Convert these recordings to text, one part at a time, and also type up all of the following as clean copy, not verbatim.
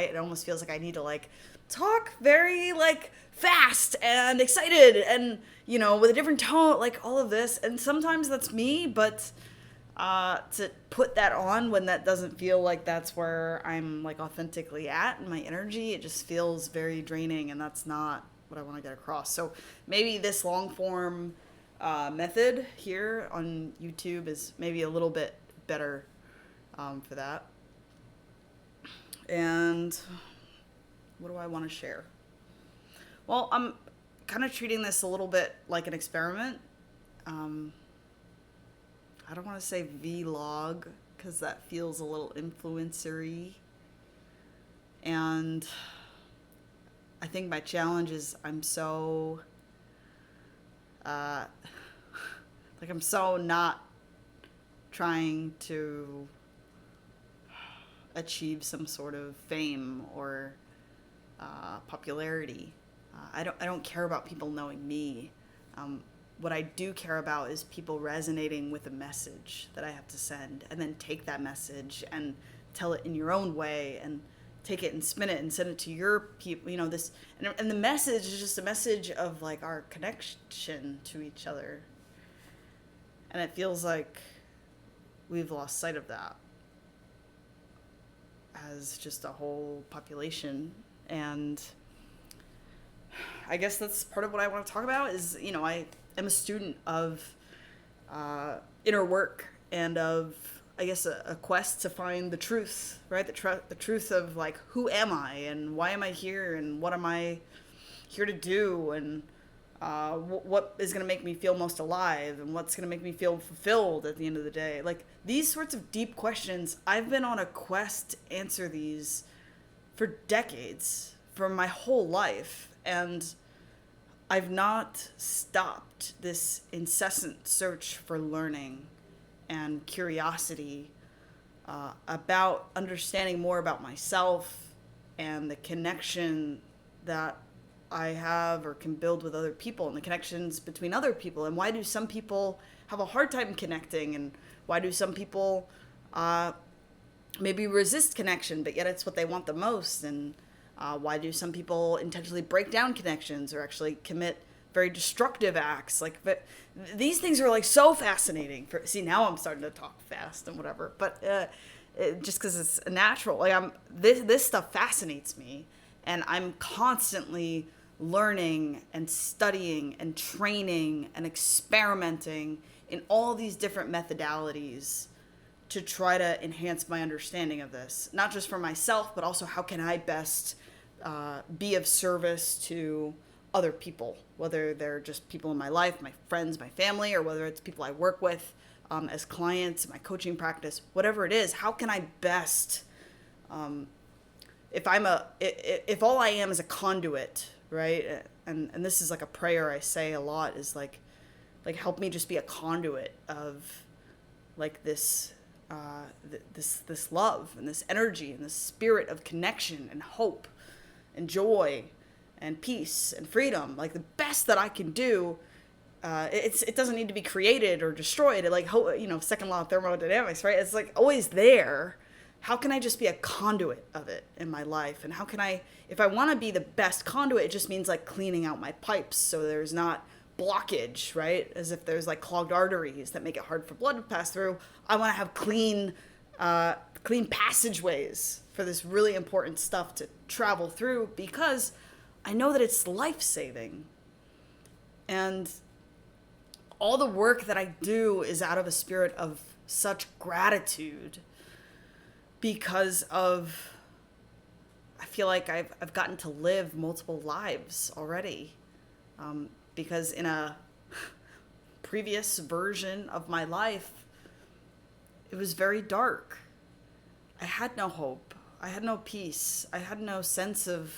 It almost feels like I need to like talk very like fast and excited and with a different tone, like all of this. And sometimes that's me, but to put that on when that doesn't feel like that's where I'm like authentically at in my energy, it just feels very draining, and that's not what I want to get across. So maybe this long form method here on YouTube is maybe a little bit better for that. And what do I want to share? Well, I'm kind of treating this a little bit like an experiment. Um, I don't want to say vlog because that feels a little influencery. And I think my challenge is uh, I'm so not trying to achieve some sort of fame or popularity. I don't care about people knowing me. What I do care about is people resonating with a message that I have to send, and then take that message and tell it in your own way, and take it and spin it and send it to your people. This, and the message is just a message of like our connection to each other, and it feels like we've lost sight of that as just a whole population. And I guess that's part of what I want to talk about is, I am a student of inner work and of, I guess, a quest to find the truth, right? The truth of like, who am I and why am I here and what am I here to do, and what is going to make me feel most alive and what's going to make me feel fulfilled at the end of the day. Like these sorts of deep questions, I've been on a quest to answer these for decades, for my whole life. And I've not stopped this incessant search for learning and curiosity about understanding more about myself and the connection that I have or can build with other people, and the connections between other people, and why do some people have a hard time connecting, and why do some people maybe resist connection, but yet it's what they want the most, and why do some people intentionally break down connections or actually commit very destructive acts? Like, but these things are like so fascinating. See, now I'm starting to talk fast and whatever, but just because it's natural. Like this stuff fascinates me, and I'm constantly learning and studying and training and experimenting in all these different methodalities to try to enhance my understanding of this, not just for myself, but also how can I best be of service to other people, whether they're just people in my life, my friends, my family, or whether it's people I work with as clients, my coaching practice, whatever it is. How can I best, if all I am is a conduit, right? And this is like a prayer I say a lot, is like help me just be a conduit of like this this love and this energy and this spirit of connection and hope and joy and peace and freedom. Like the best that I can do, it doesn't need to be created or destroyed. It like, second law of thermodynamics, right? It's like always there. How can I just be a conduit of it in my life? And how can I, if I want to be the best conduit, it just means like cleaning out my pipes so there's not blockage, right? As if there's like clogged arteries that make it hard for blood to pass through. I want to have clean passageways for this really important stuff to travel through, because I know that it's life-saving. And all the work that I do is out of a spirit of such gratitude, because of, I feel like I've gotten to live multiple lives already. Because in a previous version of my life, it was very dark. I had no hope. I had no peace. I had no sense of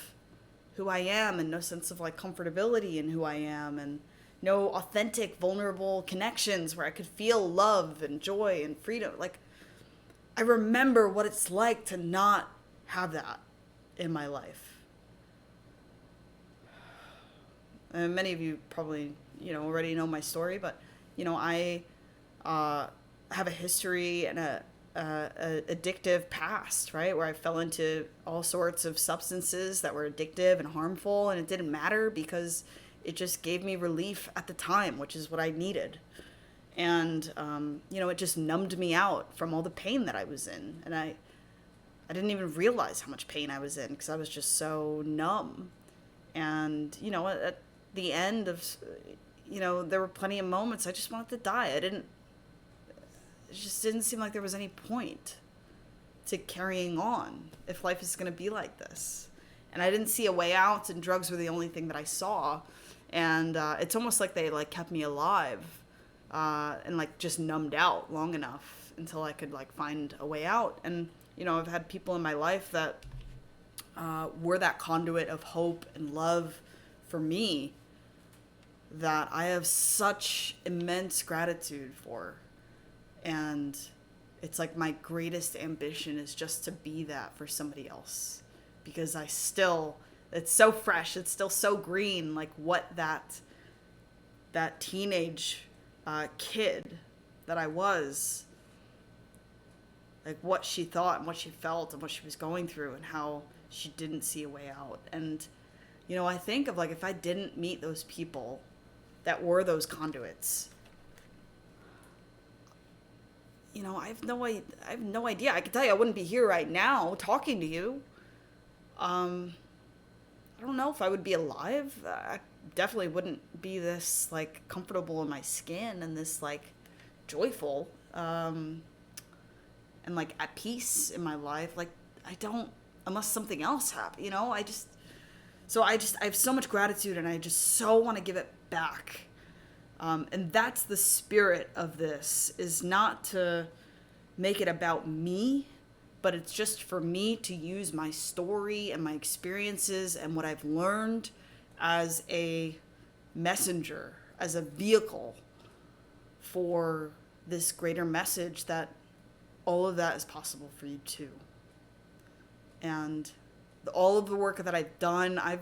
who I am, and no sense of like comfortability in who I am, and no authentic, vulnerable connections where I could feel love and joy and freedom. Like, I remember what it's like to not have that in my life. And many of you probably, already know my story, but, I have a history and a a addictive past, right? Where I fell into all sorts of substances that were addictive and harmful, and it didn't matter because it just gave me relief at the time, which is what I needed. And, it just numbed me out from all the pain that I was in. And I didn't even realize how much pain I was in because I was just so numb. And, at the end of, there were plenty of moments I just wanted to die. It just didn't seem like there was any point to carrying on if life is going to be like this. And I didn't see a way out, and drugs were the only thing that I saw. And it's almost like they kept me alive and just numbed out long enough until I could find a way out. And I've had people in my life that were that conduit of hope and love for me that I have such immense gratitude for. And it's my greatest ambition is just to be that for somebody else, because it's so fresh, it's still so green, what that teenage kid that I was, what she thought and what she felt and what she was going through and how she didn't see a way out. And I think of if I didn't meet those people that were those conduits, I have no idea. I can tell you I wouldn't be here right now talking to you. I don't know if I would be alive. I definitely wouldn't be this comfortable in my skin and this joyful and at peace in my life. I don't, unless something else happened, I have so much gratitude, and I just so want to give it back. And that's the spirit of this, is not to make it about me, but it's just for me to use my story and my experiences and what I've learned as a messenger, as a vehicle for this greater message that all of that is possible for you too. And all of the work that I've done, I'm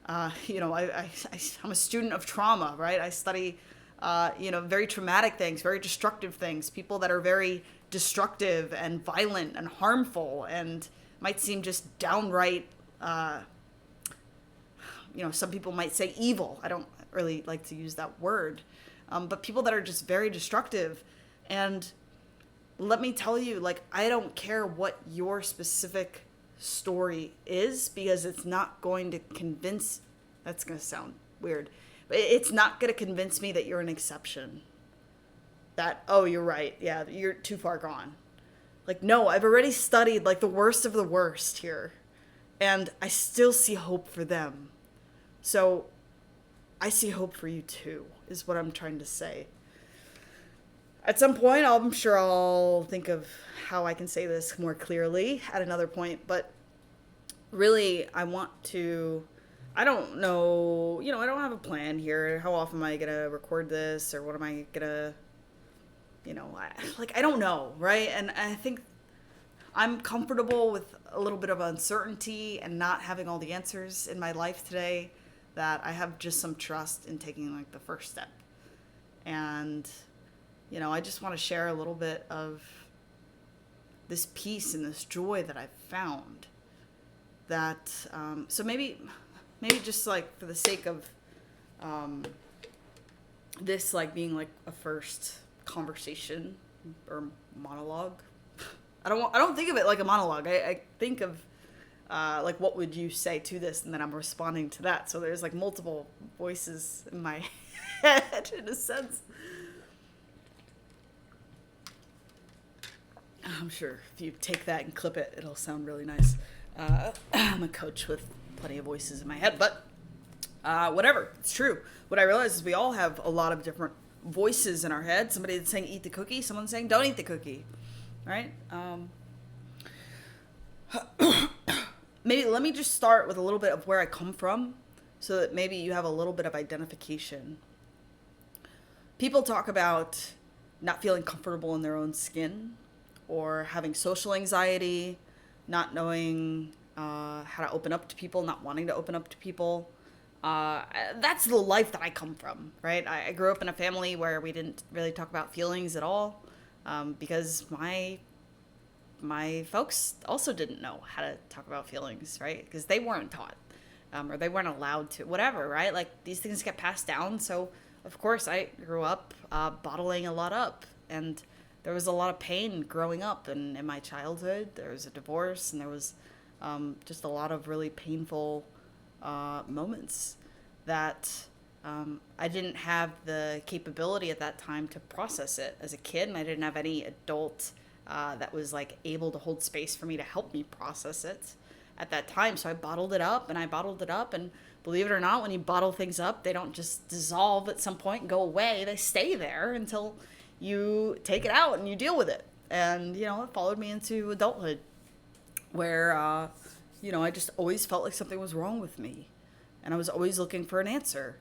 a student of trauma, right? I study, very traumatic things, very destructive things, people that are very destructive and violent and harmful and might seem just downright, some people might say evil. I don't really like to use that word, but people that are just very destructive. And let me tell you, I don't care what your specific story is, because it's not going to convince, that's going to sound weird, but it's not going to convince me that you're an exception. That, oh, you're right, yeah, you're too far gone. No, I've already studied the worst of the worst here, and I still see hope for them. So I see hope for you too, is what I'm trying to say. At some point, I'm sure I'll think of how I can say this more clearly at another point, but really, I don't know, I don't have a plan here. How often am I going to record this, or what am I going to, I don't know, right? And I think I'm comfortable with a little bit of uncertainty and not having all the answers in my life today, that I have just some trust in taking the first step. And I just want to share a little bit of this peace and this joy that I've found. That, so maybe just for the sake of this being a first conversation or monologue. I don't think of it like a monologue. I think of what would you say to this, and then I'm responding to that. So there's multiple voices in my head in a sense. I'm sure if you take that and clip it, it'll sound really nice. I'm a coach with plenty of voices in my head, but whatever, it's true. What I realize is we all have a lot of different voices in our head. Somebody that's saying eat the cookie, someone saying don't eat the cookie, right? Maybe let me just start with a little bit of where I come from, so that maybe you have a little bit of identification. People talk about not feeling comfortable in their own skin, or having social anxiety, not knowing how to open up to people, not wanting to open up to people. That's the life that I come from, right? I grew up in a family where we didn't really talk about feelings at all, because my my folks also didn't know how to talk about feelings, right? Because they weren't taught, or they weren't allowed to, whatever, right? Like these things get passed down. So of course I grew up bottling a lot up, and there was a lot of pain growing up. And in my childhood, there was a divorce, and there was just a lot of really painful moments that I didn't have the capability at that time to process it as a kid, and I didn't have any adult that was like able to hold space for me to help me process it at that time. So I bottled it up and I bottled it up. And believe it or not, when you bottle things up, they don't just dissolve at some point and go away. They stay there until you take it out and you deal with it. And, you know, it followed me into adulthood where, you know, I just always felt like something was wrong with me. And I was always looking for an answer.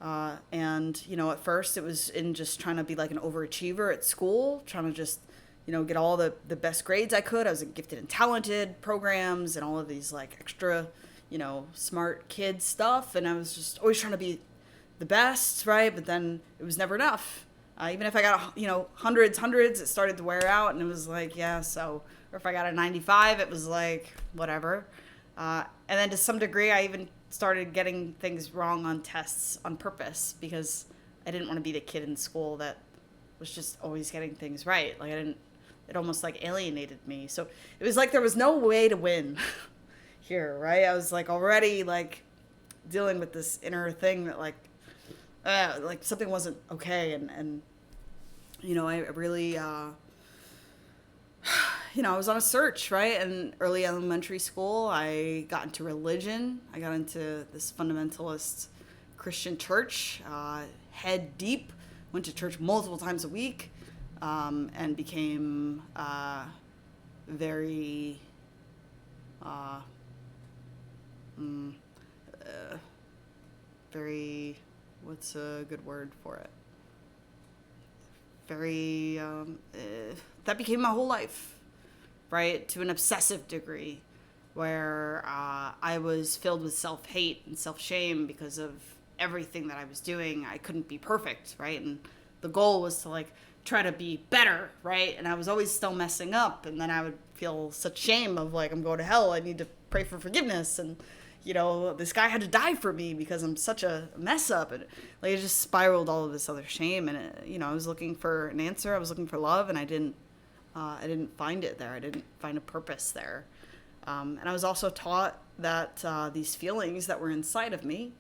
And, you know, at first it was in just trying to be like an overachiever at school, trying to just, you know, get all the best grades I could. I was in gifted and talented programs and all of these like extra, you know, smart kid stuff. And I was just always trying to be the best, right? But then it was never enough. Even if I got, you know, hundreds, it started to wear out, and it was like, yeah, so, or if I got a 95, it was like, whatever. And then to some degree, I even started getting things wrong on tests on purpose because I didn't want to be the kid in school that was just always getting things right. Like it almost like alienated me. So it was like there was no way to win here, right? I was like already like dealing with this inner thing that like something wasn't okay. And you know, I really, you know, I was on a search, right? And early elementary school, I got into religion. I got into this fundamentalist Christian church, head deep, went to church multiple times a week, and became very, very, what's a good word for it? Very, that became my whole life, right? To an obsessive degree where I was filled with self-hate and self-shame because of everything that I was doing. I couldn't be perfect, right? And the goal was to like try to be better, right? And I was always still messing up, and then I would feel such shame of like, I'm going to hell, I need to pray for forgiveness, and you know, this guy had to die for me because I'm such a mess up. And like it just spiraled all of this other shame. And it, you know, I was looking for an answer, I was looking for love, and I didn't find it there. I didn't find a purpose there. And I was also taught that these feelings that were inside of me,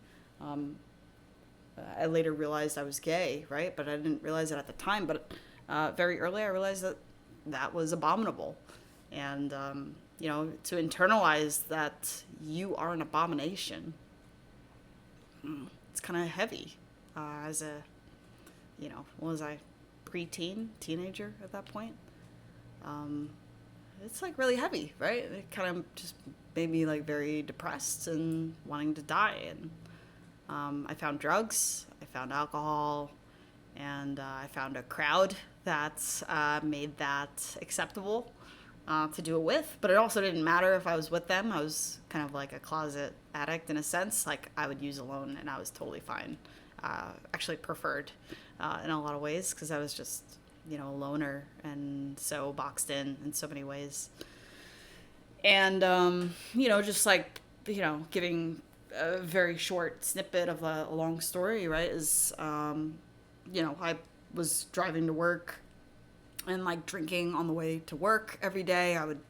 I later realized I was gay, right? But I didn't realize it at the time. But very early, I realized that that was abominable. And, you know, to internalize that you are an abomination, it's kind of heavy. As a, you know, what was I, teenager at that point? It's like really heavy, right? It kind of just made me like very depressed and wanting to die. And I found drugs, I found alcohol, and I found a crowd that made that acceptable to do it with. But it also didn't matter if I was with them. I was kind of like a closet addict in a sense. Like I would use alone and I was totally fine. Actually preferred in a lot of ways because I was just, you know, a loner and so boxed in so many ways. And, you know, just like, you know, giving a very short snippet of a long story, right, is, you know, I was driving to work and like drinking on the way to work every day. I would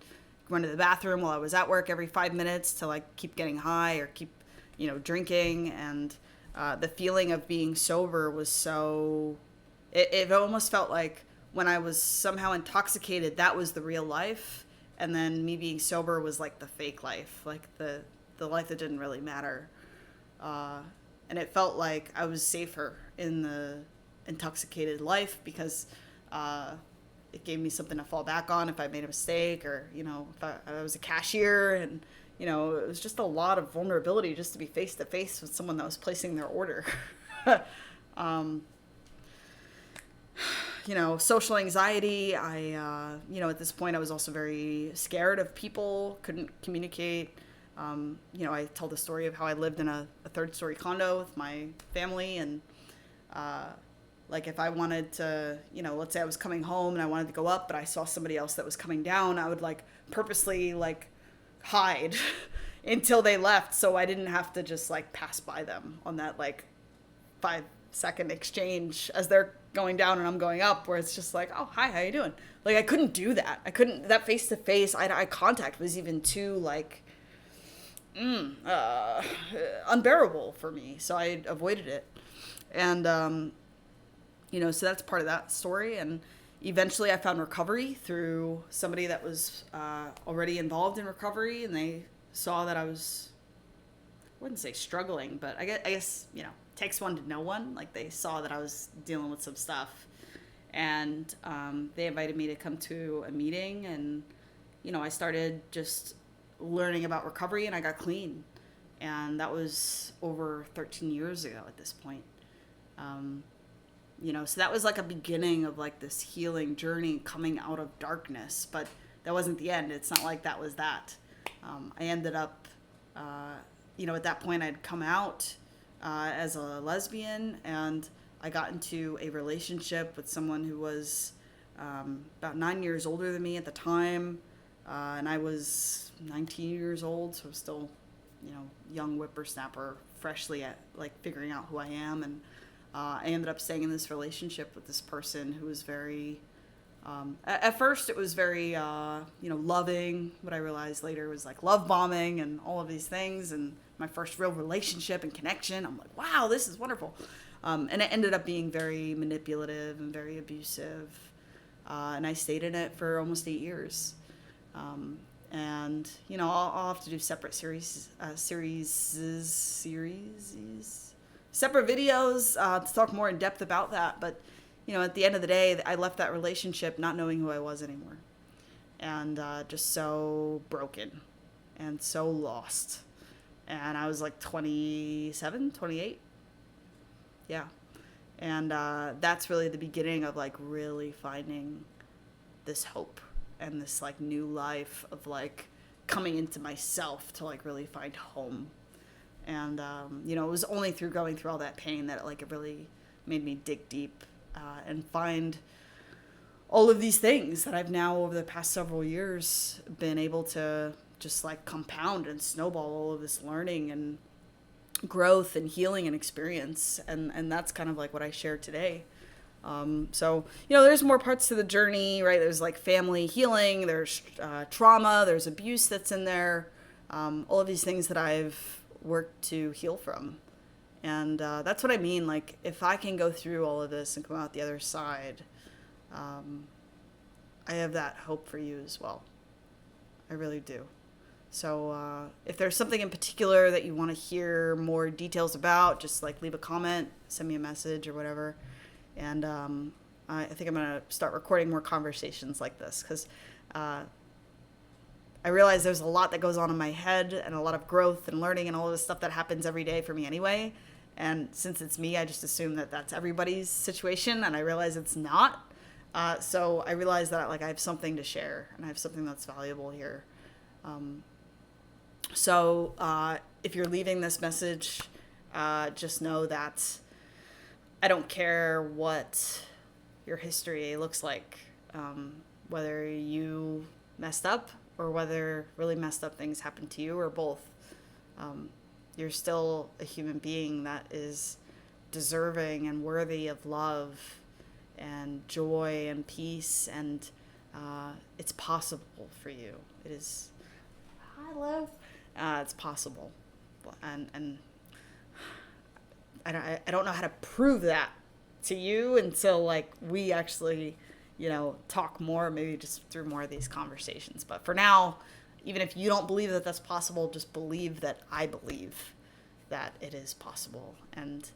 run to the bathroom while I was at work every 5 minutes to like keep getting high or keep, you know, drinking. And the feeling of being sober was so, it almost felt like when I was somehow intoxicated, that was the real life. And then me being sober was like the fake life, like the life that didn't really matter. And it felt like I was safer in the intoxicated life because it gave me something to fall back on if I made a mistake, or, you know, if I was a cashier, and, you know, it was just a lot of vulnerability just to be face to face with someone that was placing their order. You know, social anxiety. I, you know, at this point I was also very scared of people, couldn't communicate. You know, I tell the story of how I lived in a third story condo with my family, and Like if I wanted to, let's say I was coming home and I wanted to go up, but I saw somebody else that was coming down, I would like purposely like hide until they left, so I didn't have to just like pass by them on that like 5-second exchange as they're going down and I'm going up, where it's just like, oh, hi, how you doing? Like I couldn't do that. That face to face eye contact was even too like unbearable for me, so I avoided it. And so that's part of that story. And eventually I found recovery through somebody that was already involved in recovery, and they saw that I wouldn't say struggling, but I guess takes one to know one. Like they saw that I was dealing with some stuff, and they invited me to come to a meeting, and I started just learning about recovery, and I got clean. And that was over 13 years ago at this point. So that was like a beginning of like this healing journey coming out of darkness, but that wasn't the end. It's not like that was that. I ended up, at that point I'd come out as a lesbian, and I got into a relationship with someone who was about 9 years older than me at the time. And I was 19 years old, so I was still, young whippersnapper, freshly at like figuring out who I am. And I ended up staying in this relationship with this person who was very, at first it was very, loving. What I realized later was like love bombing and all of these things. And my first real relationship and connection, I'm like, wow, this is wonderful. And it ended up being very manipulative and very abusive. And I stayed in it for almost 8 years. And I'll have to do separate series, separate videos to talk more in depth about that. But at the end of the day, I left that relationship not knowing who I was anymore, and just so broken and so lost. And I was like 27, 28. Yeah. And that's really the beginning of like really finding this hope and this like new life of like coming into myself to like really find home. And it was only through going through all that pain that it really made me dig deep and find all of these things that I've now over the past several years been able to just like compound and snowball all of this learning and growth and healing and experience. And that's kind of like what I share today. So, there's more parts to the journey, right? There's like family healing, there's trauma, there's abuse that's in there, all of these things that I've worked to heal from. And that's what I mean. Like, if I can go through all of this and come out the other side, I have that hope for you as well. I really do. So if there's something in particular that you want to hear more details about, just like leave a comment, send me a message or whatever. And I think I'm going to start recording more conversations like this, because I realize there's a lot that goes on in my head and a lot of growth and learning and all of this stuff that happens every day for me anyway. And since it's me, I just assume that that's everybody's situation, and I realize it's not. So I realize that like I have something to share, and I have something that's valuable here. So if you're leaving this message, just know that I don't care what your history looks like, whether you messed up or whether really messed up things happened to you, or both. You're still a human being that is deserving and worthy of love and joy and peace, and it's possible for you. It is. Hi, love. It's possible, and I don't know how to prove that to you until like we actually, talk more, maybe just through more of these conversations. But for now, even if you don't believe that that's possible, just believe that I believe that it is possible. And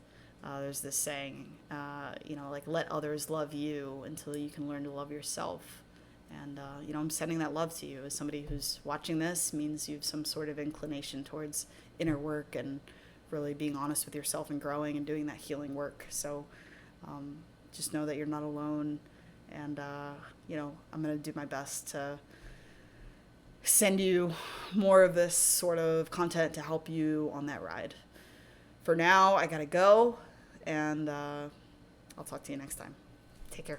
there's this saying, like let others love you until you can learn to love yourself. And, I'm sending that love to you. As somebody who's watching this, means you have some sort of inclination towards inner work and really being honest with yourself and growing and doing that healing work. So just know that you're not alone. And, I'm going to do my best to send you more of this sort of content to help you on that ride. For now, I got to go. And I'll talk to you next time. Take care.